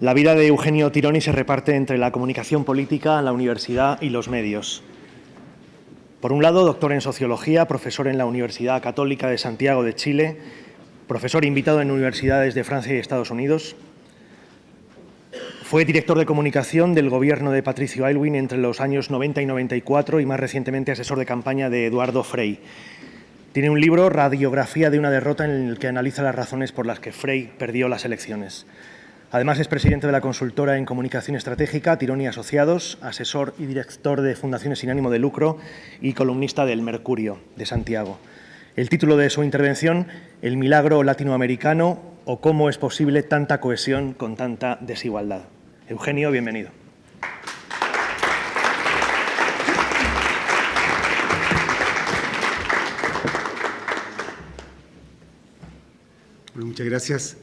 La vida de Eugenio Tironi se reparte entre la comunicación política, la universidad y los medios. Por un lado, doctor en Sociología, profesor en la Universidad Católica de Santiago de Chile, profesor invitado en universidades de Francia y Estados Unidos. Fue director de comunicación del gobierno de Patricio Aylwin entre los años 90 y 94 y más recientemente asesor de campaña de Eduardo Frei. Tiene un libro, Radiografía de una derrota, en el que analiza las razones por las que Frei perdió las elecciones. Además, es presidente de la consultora en comunicación estratégica Tironi Asociados, asesor y director de fundaciones sin ánimo de lucro y columnista del Mercurio de Santiago. El título de su intervención, El milagro latinoamericano o cómo es posible tanta cohesión con tanta desigualdad. Eugenio, bienvenido. Bueno, muchas gracias.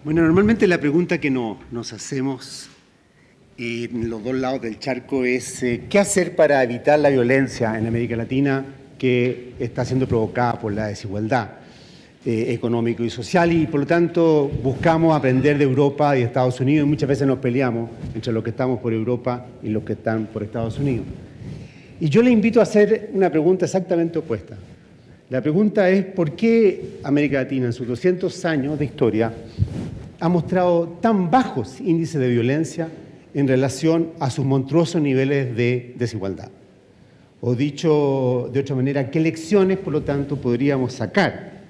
Bueno, normalmente la pregunta que nos hacemos en los dos lados del charco es ¿qué hacer para evitar la violencia en América Latina que está siendo provocada por la desigualdad económica y social? Y por lo tanto buscamos aprender de Europa y Estados Unidos, y muchas veces nos peleamos entre los que estamos por Europa y los que están por Estados Unidos. Y yo le invito a hacer una pregunta exactamente opuesta. La pregunta es ¿por qué América Latina en sus 200 años de historia ha mostrado tan bajos índices de violencia en relación a sus monstruosos niveles de desigualdad? O dicho de otra manera, ¿qué lecciones, por lo tanto, podríamos sacar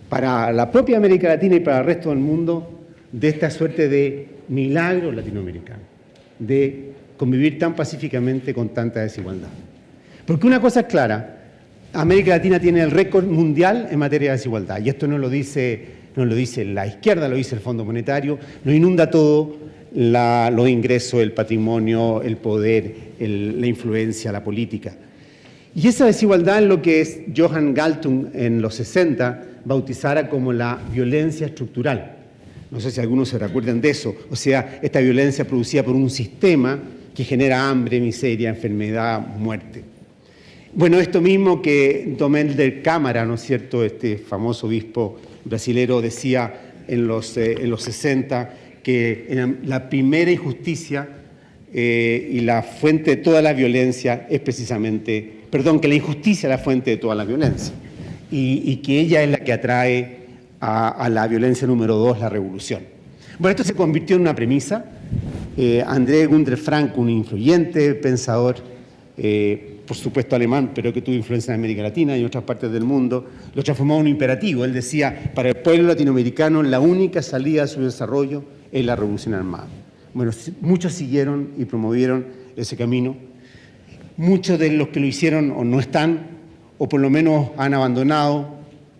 para la propia América Latina y para el resto del mundo de esta suerte de milagro latinoamericano, de convivir tan pacíficamente con tanta desigualdad? Porque una cosa es clara, América Latina tiene el récord mundial en materia de desigualdad, y esto no lo dice la izquierda, lo dice el Fondo Monetario, lo inunda todo los ingresos, el patrimonio, el poder, la influencia, la política. Y esa desigualdad es lo que Johan Galtung en los 60 bautizara como la violencia estructural. No sé si algunos se recuerdan de eso. O sea, esta violencia producida por un sistema que genera hambre, miseria, enfermedad, muerte. Bueno, esto mismo que Domel de Câmara, ¿no es cierto?, este famoso obispo brasilero, decía en los 60 que la primera injusticia y la fuente de toda la violencia es precisamente, que la injusticia es la fuente de toda la violencia y que ella es la que atrae a la violencia número 2, la revolución. Bueno, esto se convirtió en una premisa. André Gunder Frank, un influyente pensador, por supuesto alemán, pero que tuvo influencia en América Latina y en otras partes del mundo, lo transformó en un imperativo. Él decía, para el pueblo latinoamericano la única salida a su desarrollo es la revolución armada. Bueno, muchos siguieron y promovieron ese camino. Muchos de los que lo hicieron o no están, o por lo menos han abandonado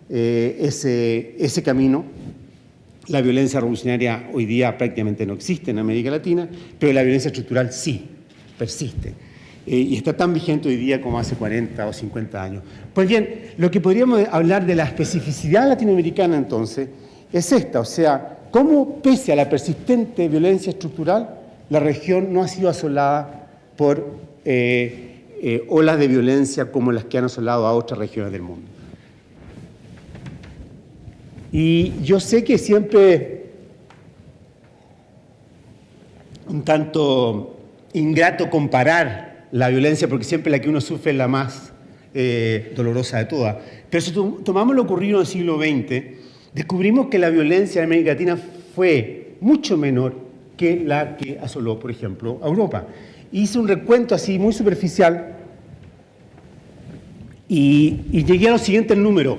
ese camino. La violencia revolucionaria hoy día prácticamente no existe en América Latina, pero la violencia estructural sí persiste. Y está tan vigente hoy día como hace 40 o 50 años. Pues bien, lo que podríamos hablar de la especificidad latinoamericana entonces es esta, o sea, cómo pese a la persistente violencia estructural, la región no ha sido asolada por olas de violencia como las que han asolado a otras regiones del mundo. Y yo sé que siempre un tanto ingrato comparar la violencia, porque siempre la que uno sufre es la más dolorosa de todas. Pero si tomamos lo ocurrido en el siglo XX, descubrimos que la violencia en América Latina fue mucho menor que la que asoló, por ejemplo, a Europa. Hice un recuento así muy superficial y llegué a los siguientes números.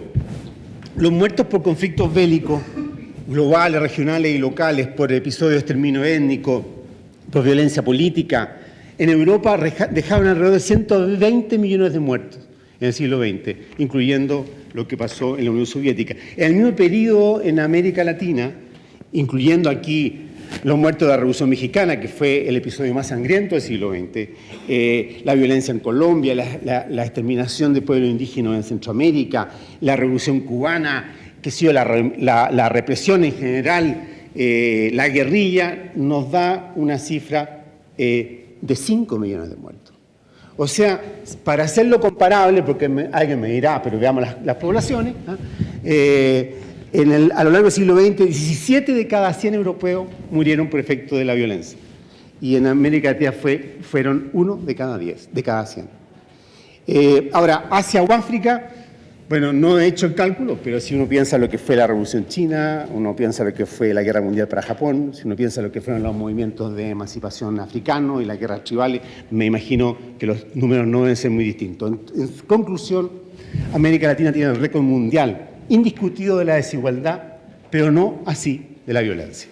Los muertos por conflictos bélicos, globales, regionales y locales, por episodios de exterminio étnico, por violencia política, en Europa dejaban alrededor de 120 millones de muertos en el siglo XX, incluyendo lo que pasó en la Unión Soviética. En el mismo periodo en América Latina, incluyendo aquí los muertos de la Revolución Mexicana, que fue el episodio más sangriento del siglo XX, la violencia en Colombia, la exterminación de pueblos indígenas en Centroamérica, la Revolución Cubana, que ha sido la represión en general, la guerrilla, nos da una cifra de 5 millones de muertos. O sea, para hacerlo comparable, porque alguien me dirá, pero veamos las poblaciones, A lo largo del siglo XX, 17 de cada 100 europeos murieron por efecto de la violencia. Y en América Latina fueron 1 de cada 10, de cada 100. Ahora, Asia o África, bueno, no he hecho el cálculo, pero si uno piensa lo que fue la Revolución China, uno piensa lo que fue la Guerra Mundial para Japón, si uno piensa lo que fueron los movimientos de emancipación africanos y las guerras tribales, me imagino que los números no deben ser muy distintos. En conclusión, América Latina tiene el récord mundial indiscutido de la desigualdad, pero no así de la violencia.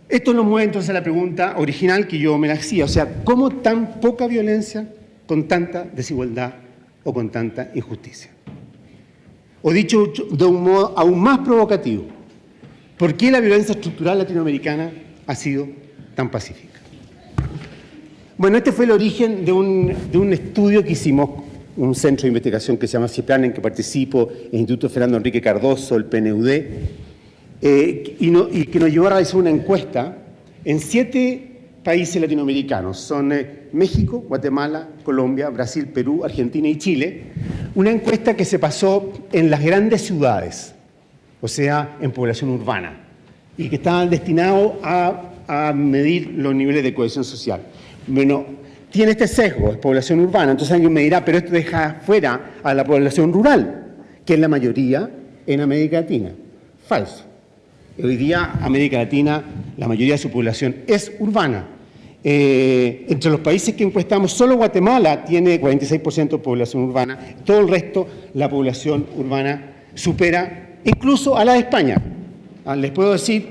Esto nos mueve entonces a la pregunta original que yo me la hacía, o sea, ¿cómo tan poca violencia con tanta desigualdad o con tanta injusticia? O dicho de un modo aún más provocativo, ¿por qué la violencia estructural latinoamericana ha sido tan pacífica? Bueno, este fue el origen de un estudio que hicimos, un centro de investigación que se llama CIPLAN, en que participo, el Instituto Fernando Enrique Cardoso, el PNUD, y que nos llevó a realizar una encuesta en 7 países latinoamericanos. Son México, Guatemala, Colombia, Brasil, Perú, Argentina y Chile. Una encuesta que se pasó en las grandes ciudades, o sea, en población urbana, y que estaban destinados a medir los niveles de cohesión social. Bueno, tiene este sesgo, es población urbana, entonces alguien me dirá, pero esto deja fuera a la población rural, que es la mayoría en América Latina. Falso. Hoy día, América Latina, la mayoría de su población es urbana. Entre los países que encuestamos, solo Guatemala tiene 46% de población urbana, todo el resto, la población urbana supera incluso a la de España. Les puedo decir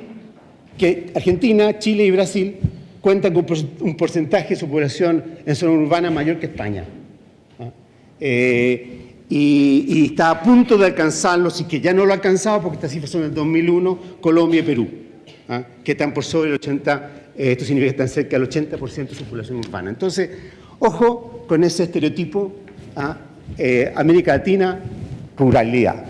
que Argentina, Chile y Brasil cuentan con un porcentaje de su población en zona urbana mayor que España. Y está a punto de alcanzarlos, y que ya no lo ha alcanzado porque estas cifras son del 2001, Colombia y Perú, que están por sobre el 80%, esto significa que están cerca del 80% de su población urbana. Entonces, ojo con ese estereotipo, América Latina, ruralidad.